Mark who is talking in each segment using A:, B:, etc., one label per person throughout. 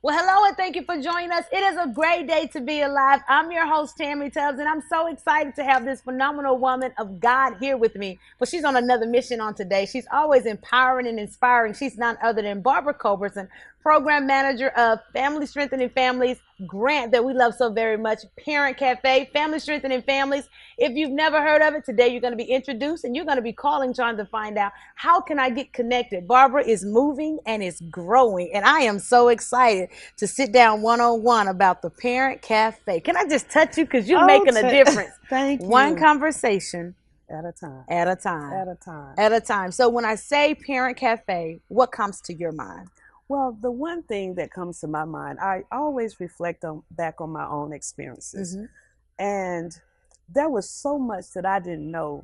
A: Well, hello and thank you for joining us. It is a great day to be alive. I'm your host, Tammy Tubbs, and I'm so excited to have this phenomenal woman of God here with me. Well, she's on another mission on today. She's always empowering and inspiring. She's none other than Barbara Culberson, Program Manager of Family Strengthening Families grant that we love so very much, Parent Cafe, Family Strengthening Families. If you've never heard of it, today you're going to be introduced and you're going to be calling trying to find out how can I get connected. Barbara is moving and is growing, and I am so excited to sit down one-on-one about the Parent Cafe. Can I just touch you because you're making a difference?
B: Thank you.
A: One conversation
B: at a time.
A: At a time.
B: At a time.
A: At a time. So when I say Parent Cafe, what comes to your mind?
B: Well, the one thing that comes to my mind, I always reflect back on my own experiences. And there was so much that I didn't know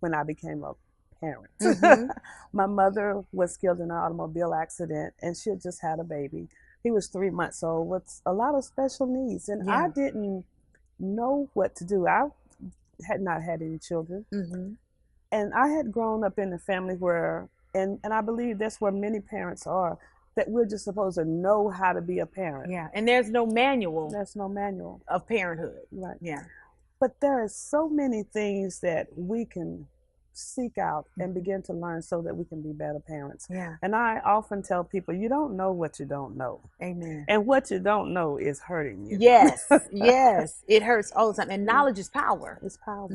B: when I became a parent. My mother was killed in an automobile accident, and she had just had a baby. He was 3 months old with a lot of special needs, and I didn't know what to do. I had not had any children, and I had grown up in a family where, and I believe that's where many parents are, that we're just supposed to know how to be a parent.
A: Yeah, and there's no manual.
B: There's no manual
A: of parenthood.
B: Right.
A: Yeah.
B: But there are so many things that we can seek out and begin to learn so that we can be better parents.
A: Yeah.
B: And I often tell people, you don't know what you don't know.
A: Amen.
B: And what you don't know is hurting you.
A: Yes, yes. It hurts all the time. And knowledge is power.
B: It's power.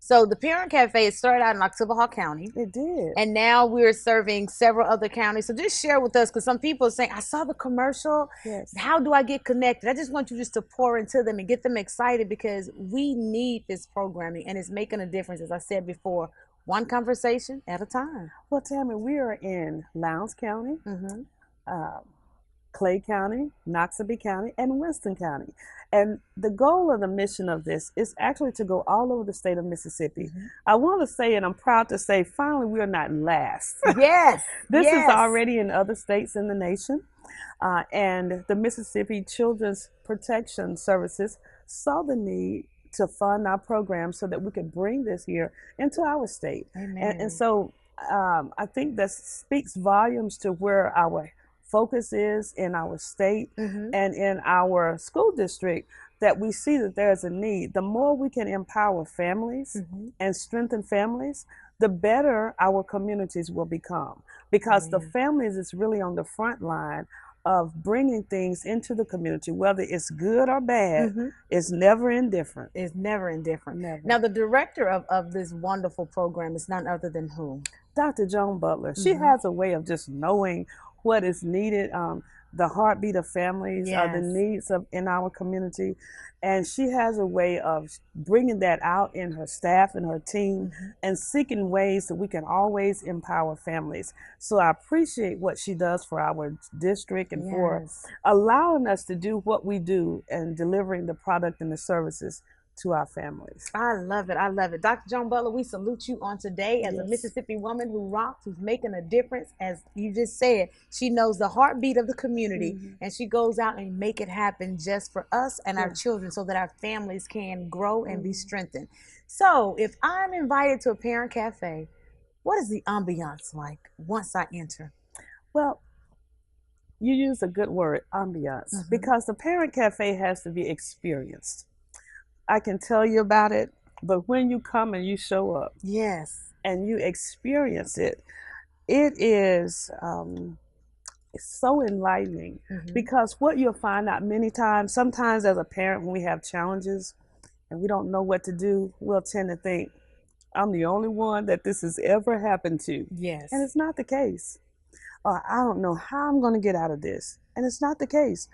A: So the Parent Cafe, it started out in Oktibbeha County.
B: It did.
A: And now we're serving several other counties. So just share with us, because some people are saying, I saw the commercial.
B: Yes.
A: How do I get connected? I just want you just to pour into them and get them excited, because we need this programming and it's making a difference. As I said before, one conversation at a time.
B: Well, Tammy, we are in Lowndes County, Clay County, Noxubee County, and Winston County. And the goal of the mission of this is actually to go all over the state of Mississippi. I want to say, and I'm proud to say, finally, we are not last.
A: Yes.
B: This is already in other states in the nation. And the Mississippi Children's Protection Services saw the need to fund our program so that we could bring this here into our state. And so I think that speaks volumes to where our focus is in our state and in our school district, that we see that there's a need. The more we can empower families and strengthen families, the better our communities will become, because the families is really on the front line of bringing things into the community, whether it's good or bad. It's never indifferent.
A: It's never indifferent.
B: Never.
A: Now, the director of this wonderful program is none other than who?
B: Dr. Joan Butler. She has a way of just knowing what is needed, the heartbeat of families, the needs in our community. And she has a way of bringing that out in her staff and her team and seeking ways that we can always empower families. So I appreciate what she does for our district and for allowing us to do what we do and delivering the product and the services to our families.
A: I love it. I love it. Dr. Joan Butler, we salute you on today as a Mississippi woman who rocks, who's making a difference. As you just said, she knows the heartbeat of the community, and she goes out and make it happen just for us and our children, so that our families can grow and be strengthened. So if I'm invited to a Parent Cafe, what is the ambiance like once I enter?
B: Well, you use a good word, ambiance, because the Parent Cafe has to be experienced. I can tell you about it, but when you come and you show up, and you experience it, it is so enlightening. Because what you'll find out many times, sometimes as a parent, when we have challenges and we don't know what to do, we'll tend to think, I'm the only one that this has ever happened to. And it's not the case. Or I don't know how I'm going to get out of this. And it's not the case.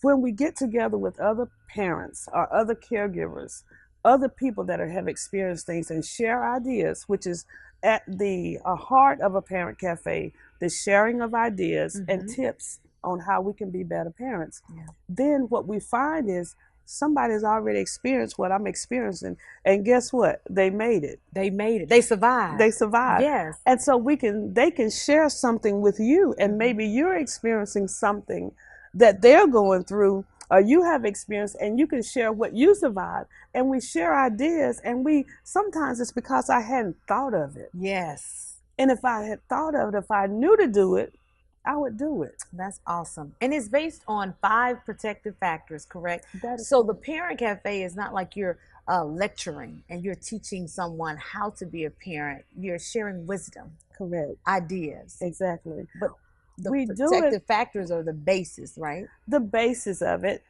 B: When we get together with other parents or other caregivers, other people that have experienced things, and share ideas, which is at the heart of a Parent Cafe, the sharing of ideas and tips on how we can be better parents, then what we find is somebody's already experienced what I'm experiencing, and guess what? They made it.
A: They made it. They survived.
B: They survived.
A: Yes.
B: And so they can share something with you, and maybe you're experiencing something that they're going through, or you have experienced, and you can share what you survived. And we share ideas, and sometimes it's because I hadn't thought of it.
A: Yes.
B: And if I had thought of it, if I knew to do it, I would do it.
A: That's awesome. And it's based on 5 protective factors, correct?
B: That is
A: So the
B: correct.
A: Parent Cafe is not like you're lecturing and you're teaching someone how to be a parent. You're sharing wisdom,
B: Correct.
A: ideas.
B: Exactly.
A: But the
B: We do it,
A: protective factors are the basis, right?
B: the basis of it.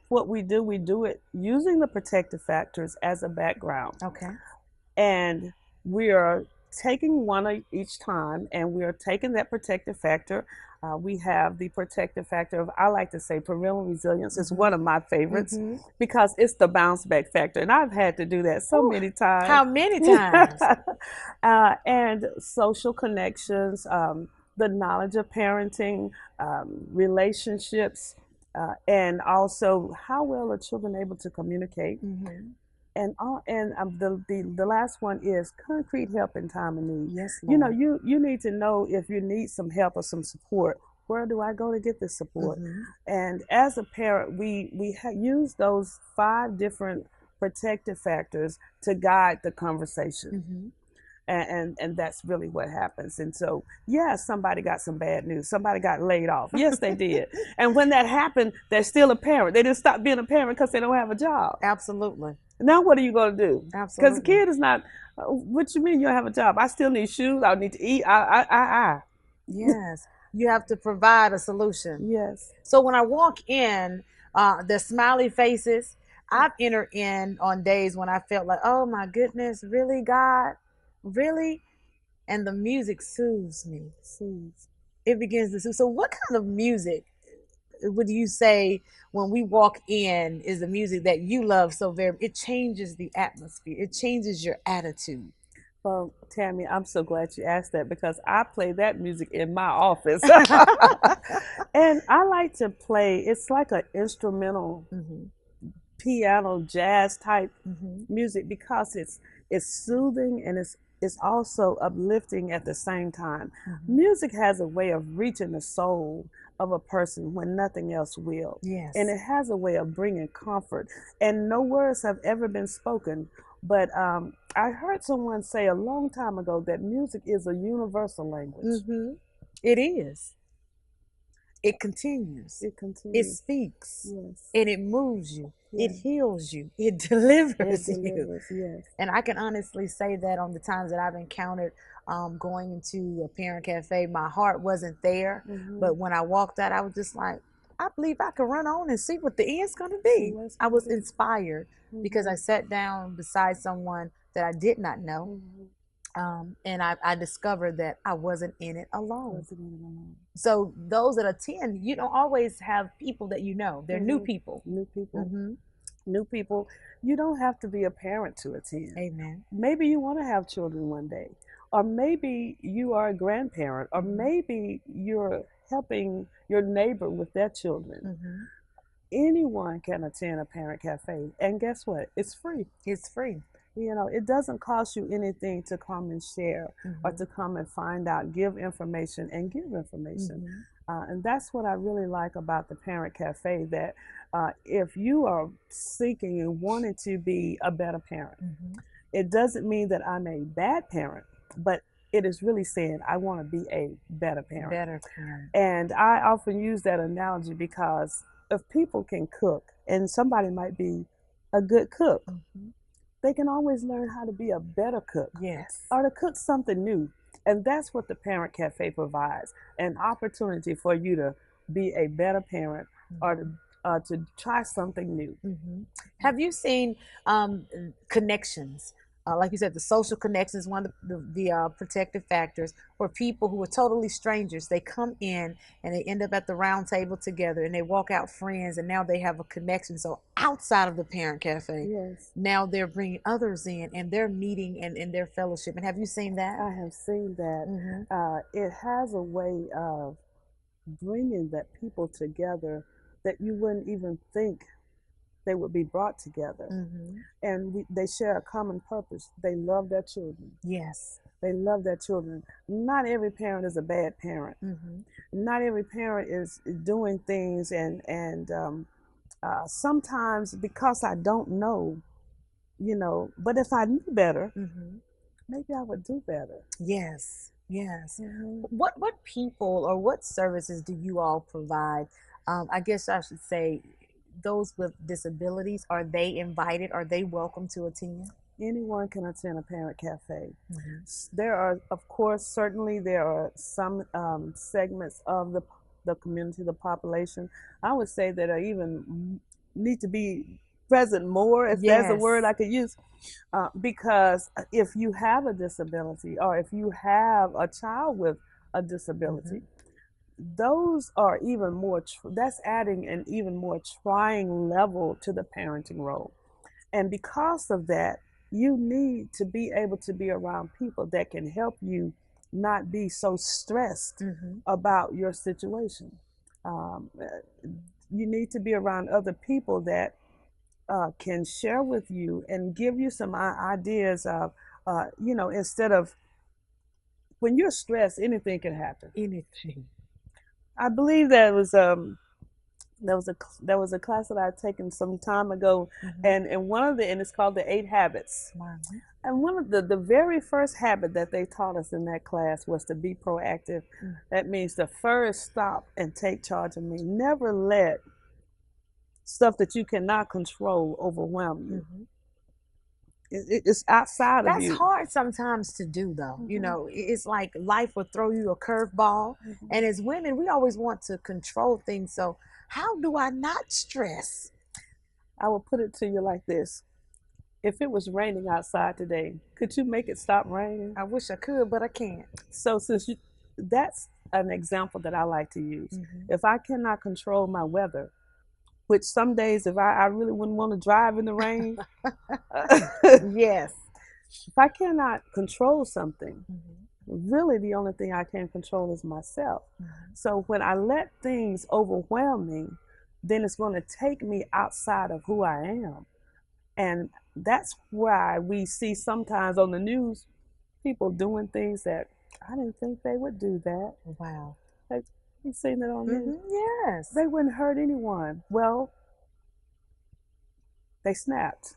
B: What we do it using the protective factors as a background.
A: Okay.
B: And we are taking one each time, and we are taking that protective factor. We have the protective factor of, I like to say, parental resilience is one of my favorites because it's the bounce back factor. And I've had to do that so many times.
A: How many times?
B: And social connections, the knowledge of parenting, relationships, and also how well are children able to communicate. And the last one is concrete help in time of need.
A: Yes,
B: You know,
A: Lord.
B: you need to know if you need some help or some support. Where do I go to get this support? And as a parent, we use those 5 different protective factors to guide the conversation. And that's really what happens. And so, yeah, somebody got some bad news. Somebody got laid off. Yes, they did. And when that happened, they're still a parent. They didn't stop being a parent because they don't have a job.
A: Absolutely.
B: Now, what are you going to do?
A: Absolutely.
B: Because the kid is not, what you mean you don't have a job? I still need shoes. I need to eat.
A: Yes. You have to provide a solution.
B: Yes.
A: So when I walk in, the smiley faces, I've entered in on days when I felt like, oh my goodness, really, God? Really? And the music soothes me.
B: Soothes.
A: It begins to soothe. So what kind of music would you say when we walk in is the music that you love so very? It changes the atmosphere. It changes your attitude.
B: Well, Tammy, I'm so glad you asked that because I play that music in my office. And I like to play, it's like an instrumental piano jazz type music because it's soothing and it's also uplifting at the same time. Music has a way of reaching the soul of a person when nothing else will.
A: Yes.
B: And it has a way of bringing comfort. And no words have ever been spoken, but I heard someone say a long time ago that music is a universal language.
A: It is. It continues.
B: It
A: It
B: continues.
A: speaks.
B: Yes.
A: And it moves you.
B: Yes.
A: It heals you. It delivers
B: It
A: you.
B: delivers, yes.
A: And I can honestly say that on the times that I've encountered going into a parent cafe, my heart wasn't there. But when I walked out, I was just like, I believe I could run on and see what the end's going to be. I was inspired because I sat down beside someone that I did not know. And I discovered that I wasn't in it alone. So those that attend, you don't always have people that you know. They're new people.
B: New people. New people. You don't have to be a parent to attend.
A: Amen.
B: Maybe you want to have children one day. Or maybe you are a grandparent. Or maybe you're helping your neighbor with their children. Anyone can attend a parent cafe. And guess what? It's free.
A: It's free.
B: You know, it doesn't cost you anything to come and share or to come and find out, give information and give information. And that's what I really like about the Parent Cafe, that if you are seeking and wanting to be a better parent, it doesn't mean that I'm a bad parent, but it is really saying I want to be a better parent.
A: Better parent.
B: And I often use that analogy because if people can cook, and somebody might be a good cook, they can always learn how to be a better cook.
A: Yes.
B: Or to cook something new. And that's what the Parent Cafe provides, an opportunity for you to be a better parent or to try something new.
A: Have you seen connections? Like you said, the social connections, one of the protective factors, where people who are totally strangers, they come in and they end up at the round table together and they walk out friends, and now they have a connection. So outside of the Parent Cafe, now they're bringing others in and they're meeting and in their fellowship. And have you seen that?
B: I have seen that. It has a way of bringing that people together that you wouldn't even think they would be brought together. And they share a common purpose. They love their children.
A: Yes.
B: They love their children. Not every parent is a bad parent. Not every parent is doing things and sometimes because I don't know, you know, but if I knew better, maybe I would do better.
A: Yes. Yes. What people or what services do you all provide? I guess I should say those with disabilities, are they invited? Are they welcome to attend?
B: Anyone can attend a parent cafe. There are, of course, certainly there are some segments of the community, the population, I would say, that are even need to be present more, if there's a word I could use, because if you have a disability or if you have a child with a disability, those are even more, that's adding an even more trying level to the parenting role. And because of that, you need to be able to be around people that can help you not be so stressed about your situation. You need to be around other people that can share with you and give you some ideas of, instead of, when you're stressed, anything can happen.
A: Anything.
B: I believe there was a class that I had taken some time ago, and it's called the 8 Habits. And one of the very first habit that they taught us in that class was to be proactive. That means to first stop and take charge of me. Never let stuff that you cannot control overwhelm you. It's outside of you.
A: That's hard sometimes to do, though. You know, it's like life will throw you a curveball. And as women, we always want to control things. So how do I not stress?
B: I will put it to you like this. If it was raining outside today, could you make it stop raining?
A: I wish I could, but I can't.
B: So that's an example that I like to use. If I cannot control my weather, which some days, if I really wouldn't want to drive in the rain.
A: Yes.
B: If I cannot control something, really the only thing I can control is myself. So when I let things overwhelm me, then it's going to take me outside of who I am. And that's why we see sometimes on the news people doing things that I didn't think they would do that.
A: Wow.
B: You've seen that on news?
A: Yes.
B: They wouldn't hurt anyone. Well, they snapped.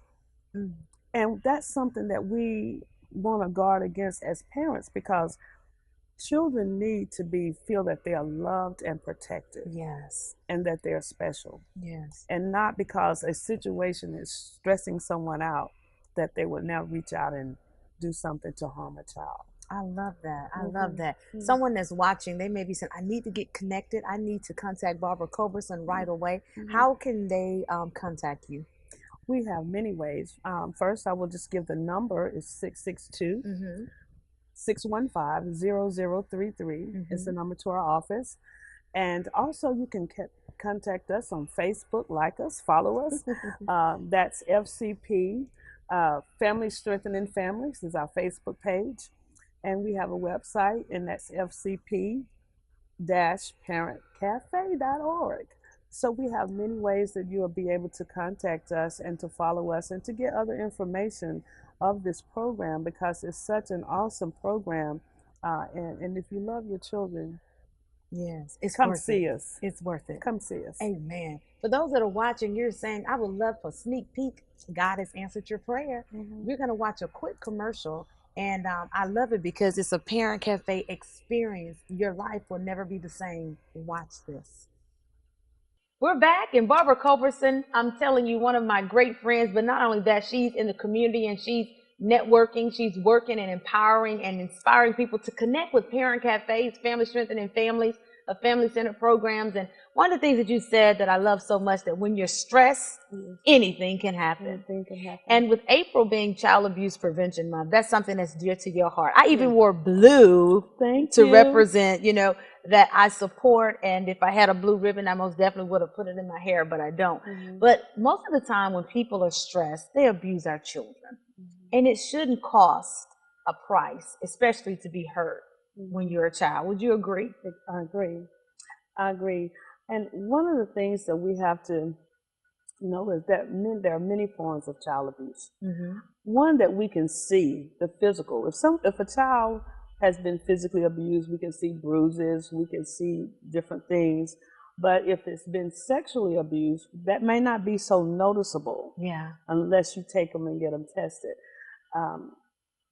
B: And that's something that we want to guard against as parents, because children need to feel that they are loved and protected.
A: Yes.
B: And that they're special.
A: Yes.
B: And not because a situation is stressing someone out that they would now reach out and do something to harm a child.
A: I love that. I love that. Someone that's watching, they may be saying, I need to get connected. I need to contact Barbara Culberson right away. How can they contact you?
B: We have many ways. First, I will just give the number is 662 615 0033. It's the number to our office. And also you can contact us on Facebook, like us, follow us. That's FCP, Family Strengthening Families is our Facebook page. And we have a website, and that's fcp-parentcafe.org. So we have many ways that you will be able to contact us and to follow us and to get other information of this program, because it's such an awesome program. And if you love your children,
A: yes, it's
B: come see us.
A: It's worth it.
B: Come see us.
A: Amen. For those that are watching, you're saying, I would love for a sneak peek. God has answered your prayer. We're going to watch a quick commercial. And I love it because it's a parent cafe experience. Your life will never be the same. Watch this. We're back, and Barbara Culberson, I'm telling you, one of my great friends, but not only that, she's in the community and she's networking, she's working and empowering and inspiring people to connect with parent cafes, family strengthening families, family-centered programs. And one of the things that you said that I love so much, that when you're stressed, anything can happen.
B: Anything can happen.
A: And with April being Child Abuse Prevention Month, that's something that's dear to your heart. I even wore blue to represent, that I support. And if I had a blue ribbon, I most definitely would have put it in my hair, but I don't. But most of the time when people are stressed, they abuse our children. And it shouldn't cost a price, especially to be hurt when you're a child. Would you agree?
B: I agree. I agree. And one of the things that we have to know is that there are many forms of child abuse. One that we can see, the physical. If a child has been physically abused, we can see bruises, we can see different things. But if it's been sexually abused, that may not be so noticeable.
A: Yeah.
B: Unless you take them and get them tested.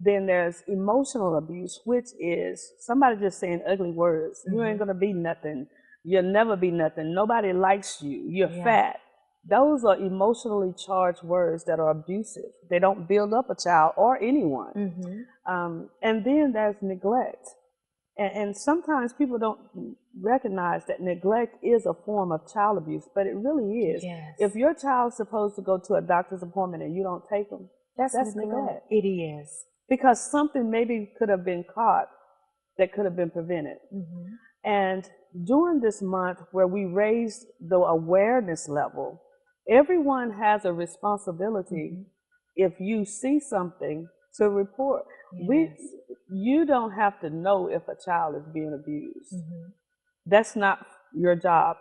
B: Then there's emotional abuse, which is somebody just saying ugly words. You ain't gonna be nothing. You'll never be nothing. Nobody likes you. You're fat. Those are emotionally charged words that are abusive. They don't build up a child or anyone. And then there's neglect. And sometimes people don't recognize that neglect is a form of child abuse, but it really is. If your child's supposed to go to a doctor's appointment and you don't take them, that's neglect.
A: It is.
B: Because something maybe could have been caught that could have been prevented. And during this month where we raise the awareness level, everyone has a responsibility if you see something to report. You don't have to know if a child is being abused. That's not your job.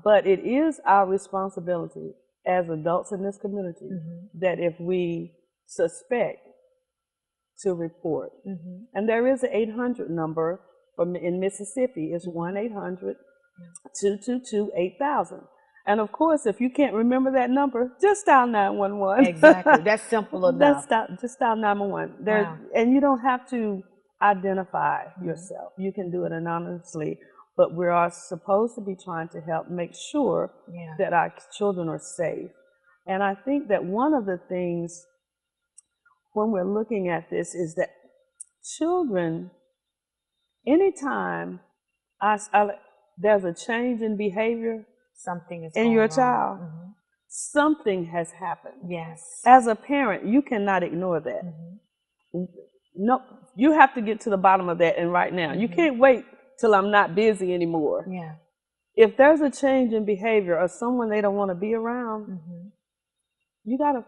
B: But it is our responsibility as adults in this community that if we suspect, to report. And there is an 800 number in Mississippi. It's 1-800-222-8000. And of course, if you can't remember that number, just dial 911.
A: Exactly. That's simple enough.
B: Just dial 911. And you don't have to identify yourself. You can do it anonymously. But we are supposed to be trying to help make sure that our children are safe. And I think that one of the things when we're looking at this is that children, anytime there's a change in behavior in your child, something has happened. As a parent, you cannot ignore that. No, you have to get to the bottom of that and right now. You can't wait till I'm not busy anymore. If there's a change in behavior or someone they don't want to be around, you got to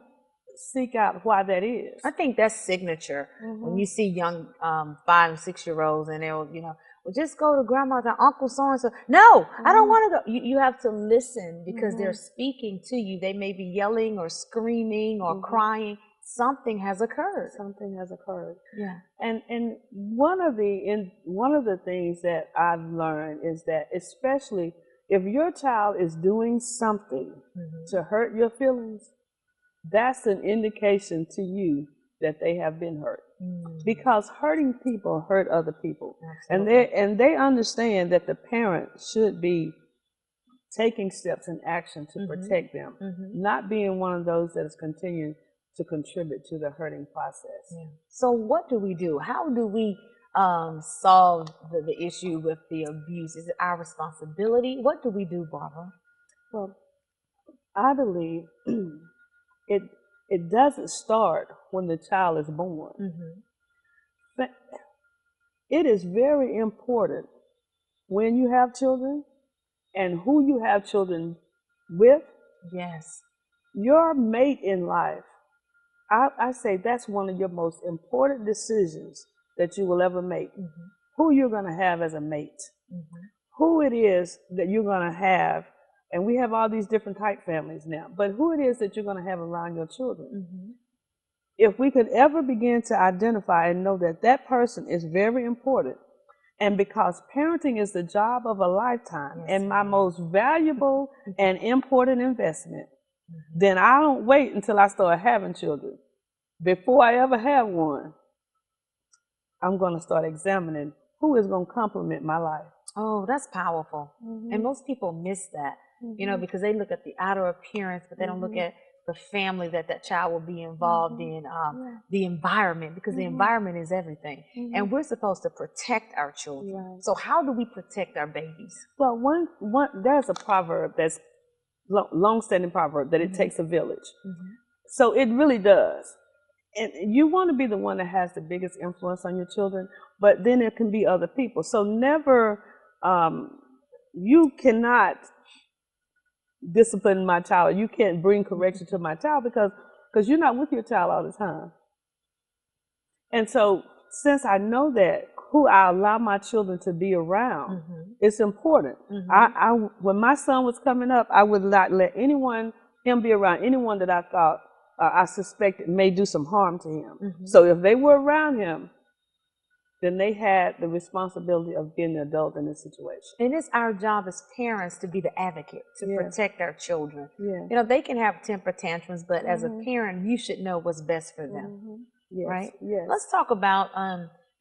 B: seek out why that is.
A: I think that's signature. When you see young 5- and 6-year-olds and they'll, well, just go to grandma's or uncle so-and-so. No, I don't want to go. You have to listen because they're speaking to you. They may be yelling or screaming or crying. Something has occurred.
B: Something has occurred. And one of the things that I've learned is that especially if your child is doing something to hurt your feelings, that's an indication to you that they have been hurt. Because hurting people hurt other people. And they understand that the parent should be taking steps in action to protect them, not being one of those that is continuing to contribute to the hurting process.
A: So what do we do? How do we solve the issue with the abuse? Is it our responsibility? What do we do, Barbara?
B: Well, I believe it doesn't start when the child is born. But it is very important when you have children and who you have children with. Your mate in life, I say that's one of your most important decisions that you will ever make. Who you're going to have as a mate. Who it is that you're going to have. And we have all these different type families now, but who it is that you're going to have around your children. If we could ever begin to identify and know that that person is very important, and because parenting is the job of a lifetime and my most valuable and important investment, then I don't wait until I start having children. Before I ever have one, I'm going to start examining who is going to complement my life.
A: Oh, that's powerful. And most people miss that. Because they look at the outer appearance, but they don't look at the family that child will be involved in, the environment, because the environment is everything. And we're supposed to protect our children. So how do we protect our babies?
B: Well, there's a proverb that's long-standing proverb that it takes a village. So it really does. And you want to be the one that has the biggest influence on your children, but then there can be other people. So never, you cannot discipline my child. You can't bring correction to my child because you're not with your child all the time. And so since I know that who I allow my children to be around, it's important. When my son was coming up, I would not let him be around anyone that I thought I suspected may do some harm to him. So if they were around him, then they had the responsibility of being the adult in this situation.
A: And it's our job as parents to be the advocate, to protect our children. They can have temper tantrums, but as a parent, you should know what's best for them.
B: Yes.
A: Right?
B: Yes.
A: Let's talk about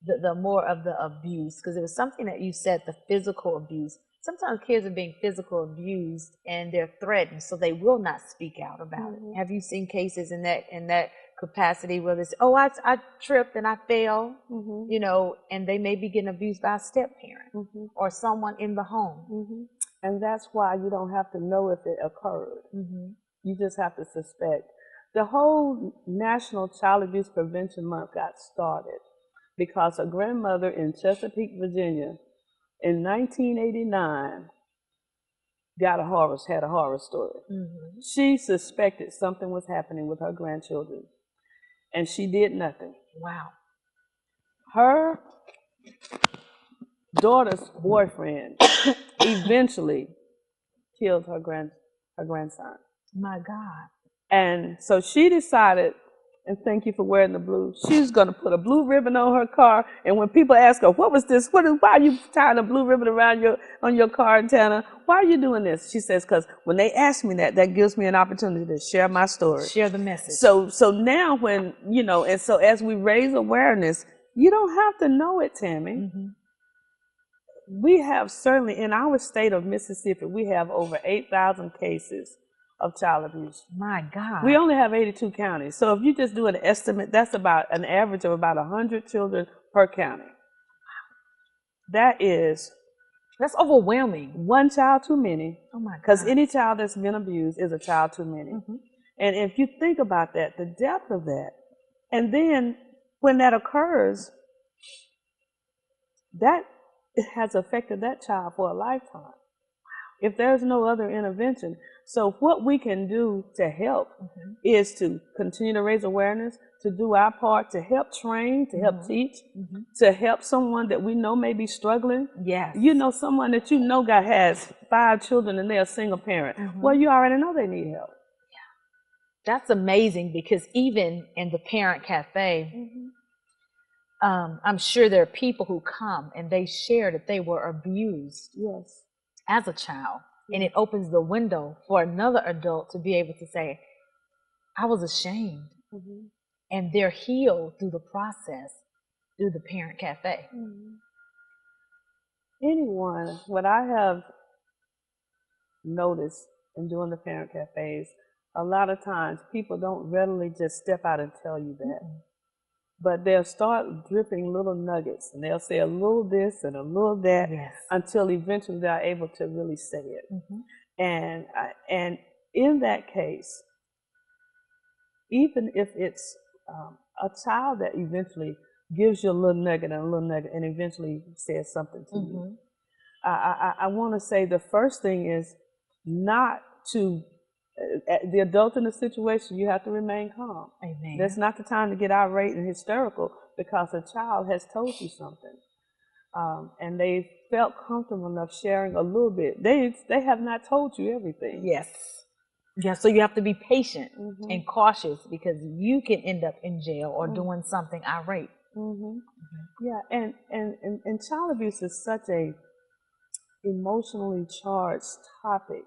A: the more of the abuse, because it was something that you said, the physical abuse. Sometimes kids are being physical abused and they're threatened, so they will not speak out about it. Have you seen cases in that capacity where they say, "Oh, I tripped and I fell," you know, and they may be getting abused by a step parent or someone in the home.
B: And that's why you don't have to know if it occurred. You just have to suspect. The whole National Child Abuse Prevention Month got started because a grandmother in Chesapeake, Virginia, in 1989, had a horror story. She suspected something was happening with her grandchildren, and she did nothing.
A: Wow.
B: Her daughter's boyfriend eventually killed her grandson.
A: My God.
B: And so she decided, and thank you for wearing the blue, she's going to put a blue ribbon on her car. And when people ask her, what was this? Why are you tying a blue ribbon around on your car, Tana? Why are you doing this? She says, because when they ask me that gives me an opportunity to share my story.
A: Share the message.
B: So now when, you know, and so as we raise awareness, you don't have to know it, Tammy. We have certainly, in our state of Mississippi, we have over 8,000 cases of child abuse.
A: My God.
B: We only have 82 counties. So if you just do an estimate, that's about an average of about 100 children per county. That's
A: overwhelming.
B: One child too many.
A: Oh my God.
B: Because any child that's been abused is a child too many. And if you think about that, the depth of that, and then when that occurs, that has affected that child for a lifetime. If there's no other intervention. So what we can do to help is to continue to raise awareness, to do our part, to help train, to help teach, to help someone that we know may be struggling.
A: Yes.
B: You know, someone that you know has 5 children and they're a single parent. Well, you already know they need help.
A: That's amazing, because even in the parent cafe, I'm sure there are people who come and they share that they were abused as a child. And it opens the window for another adult to be able to say, I was ashamed. And they're healed through the process, through the parent cafe.
B: What I have noticed in doing the parent cafes, a lot of times people don't readily just step out and tell you that. But they'll start dripping little nuggets, and they'll say a little this and a little that until eventually they're able to really say it. And in that case, even if it's a child that eventually gives you a little nugget and a little nugget and eventually says something to you, I want to say the first thing is not to, the adult in the situation, you have to remain calm.
A: Amen.
B: That's not the time to get irate and hysterical, because a child has told you something. And they felt comfortable enough sharing a little bit. They have not told you everything.
A: Yes. Yeah, so you have to be patient and cautious, because you can end up in jail or doing something irate.
B: Yeah, and child abuse is such a emotionally charged topic.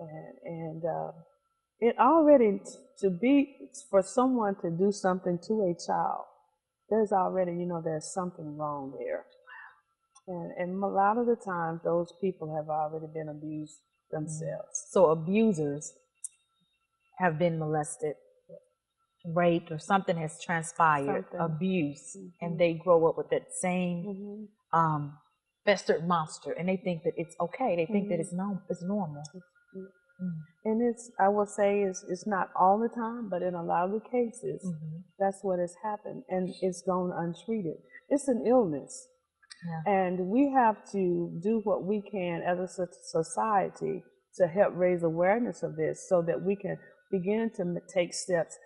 B: And it already, for someone to do something to a child, there's already, there's something wrong there. And a lot of the times those people have already been abused themselves.
A: So abusers have been molested, raped, or something has transpired, abuse, and they grow up with that same festered monster, and they think that it's okay. They think that it's normal.
B: And I will say, it's not all the time, but in a lot of the cases, that's what has happened, and it's gone untreated. It's an illness. And we have to do what we can as a society to help raise awareness of this, so that we can begin to take steps.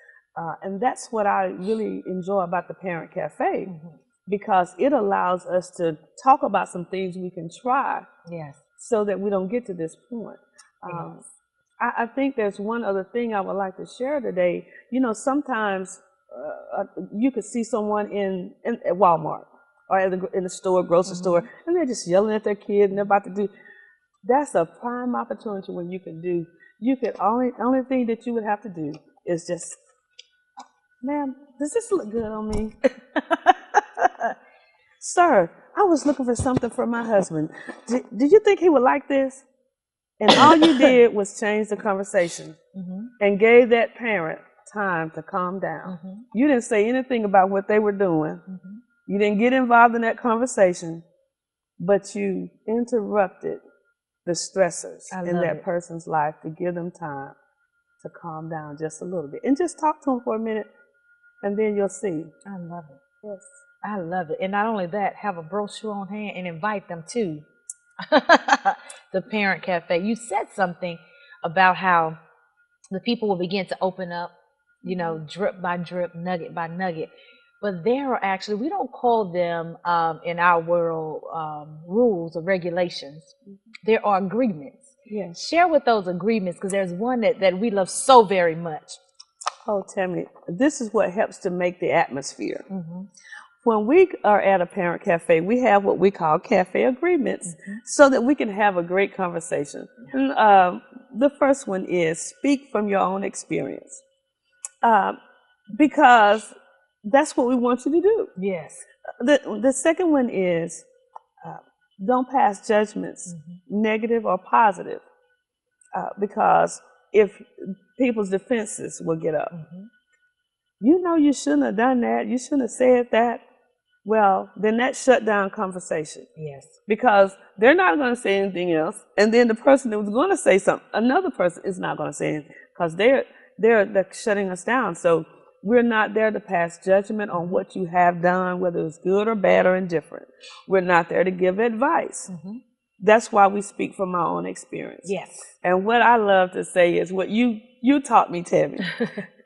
B: And that's what I really enjoy about the Parent Cafe, because it allows us to talk about some things we can try, so that we don't get to this point. I think there's one other thing I would like to share today. Sometimes you could see someone at Walmart or in the store, grocery store, and they're just yelling at their kid and they're about to do. That's a prime opportunity when you could only thing that you would have to do is just Ma'am, does this look good on me? Sir, I was looking for something for my husband. Did you think he would like this? And all you did was change the conversation and gave that parent time to calm down. You didn't say anything about what they were doing. You didn't get involved in that conversation, but you interrupted the stressors in that person's life to give them time to calm down just a little bit. And just talk to them for a minute, and then you'll see.
A: I love it.
B: Yes.
A: I love it. And not only that, have a brochure on hand and invite them to the Parent Cafe. You said something about how the people will begin to open up, you know, drip by drip, nugget by nugget. But there are actually, we don't call them in our world rules or regulations. There are agreements.
B: Yes.
A: Share with those agreements, because there's one that we love so very much.
B: Oh, Tammy, this is what helps to make the atmosphere. When we are at a parent cafe, we have what we call cafe agreements so that we can have a great conversation. And, the first one is speak from your own experience, because that's what we want you to do.
A: Yes.
B: The second one is don't pass judgments, negative or positive, because if people's defenses will get up. You know you shouldn't have done that. You shouldn't have said that. Well, then that shut down conversation.
A: Yes.
B: Because they're not going to say anything else. And then the person that was going to say something, another person is not going to say anything, because they're shutting us down. So we're not there to pass judgment on what you have done, whether it's good or bad or indifferent. We're not there to give advice. That's why we speak from our own experience.
A: Yes.
B: And what I love to say is what you taught me, Tammy.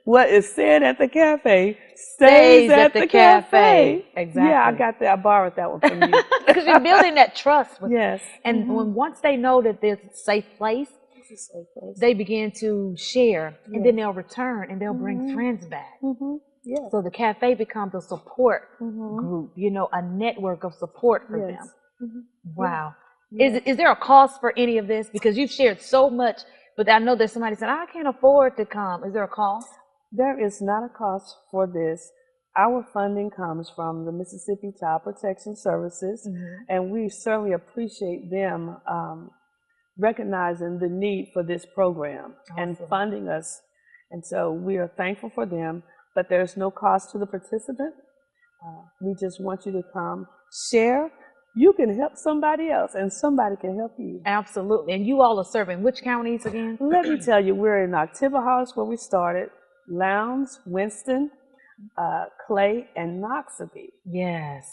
B: What is said at the cafe stays at the cafe.
A: Exactly.
B: Yeah, I got that. I borrowed that one from you.
A: Because you're building that trust.
B: Yes.
A: And when once they know that there's a safe place, they begin to share, and then they'll return and they'll bring friends back.
B: Yes.
A: So the cafe becomes a support group, you know, a network of support for them. Wow. Yes. Is there a cost for any of this? Because you've shared so much, but I know there's somebody saying, I can't afford to come. Is there a cost?
B: There is not a cost for this. Our funding comes from the Mississippi Child Protection Services, and we certainly appreciate them recognizing the need for this program and funding us. And so we are thankful for them, but there's no cost to the participant. We just want you to come, share. You can help somebody else, and somebody can help you.
A: Absolutely. And you all are serving which counties again?
B: Let me tell you, we're in Octavia House, where we started, Lowndes, Winston, Clay, and Noxubee.
A: Yes.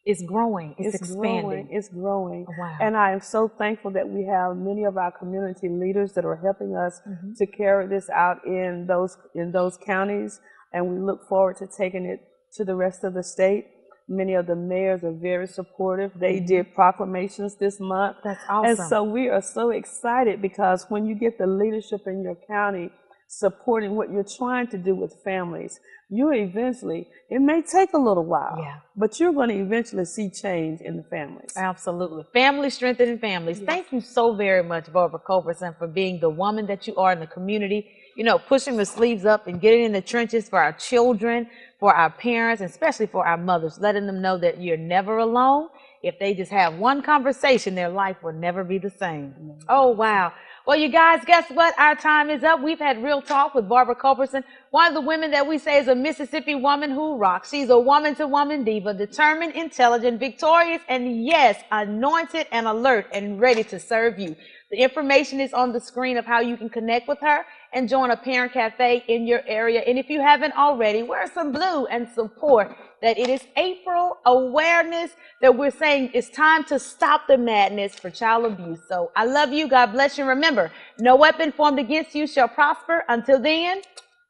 A: It's growing. It's expanding.
B: It's growing.
A: Wow.
B: And I am so thankful that we have many of our community leaders that are helping us to carry this out in those counties. And we look forward to taking it to the rest of the state. Many of the mayors are very supportive. They did proclamations this month.
A: That's awesome.
B: And so we are so excited, because when you get the leadership in your county supporting what you're trying to do with families, you eventually, it may take a little while, but you're going to eventually see change in the families.
A: Absolutely. Family strengthening families. Yes. Thank you so very much, Barbara Culberson, for being the woman that you are in the community, you know, pushing the sleeves up and getting in the trenches for our children, for our parents, and especially for our mothers, letting them know that you're never alone. If they just have one conversation, their life will never be the same. Oh, wow. Well, you guys, guess what? Our time is up. We've had Real Talk with Barbara Culberson, one of the women that we say is a Mississippi woman who rocks. She's a woman-to-woman diva, determined, intelligent, victorious, and yes, anointed and alert and ready to serve you. The information is on the screen of how you can connect with her and join a parent cafe in your area. And if you haven't already, wear some blue and support that it is April awareness that we're saying it's time to stop the madness for child abuse. So I love you. God bless you. Remember, no weapon formed against you shall prosper. Until then,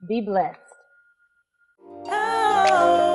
A: be blessed. Oh.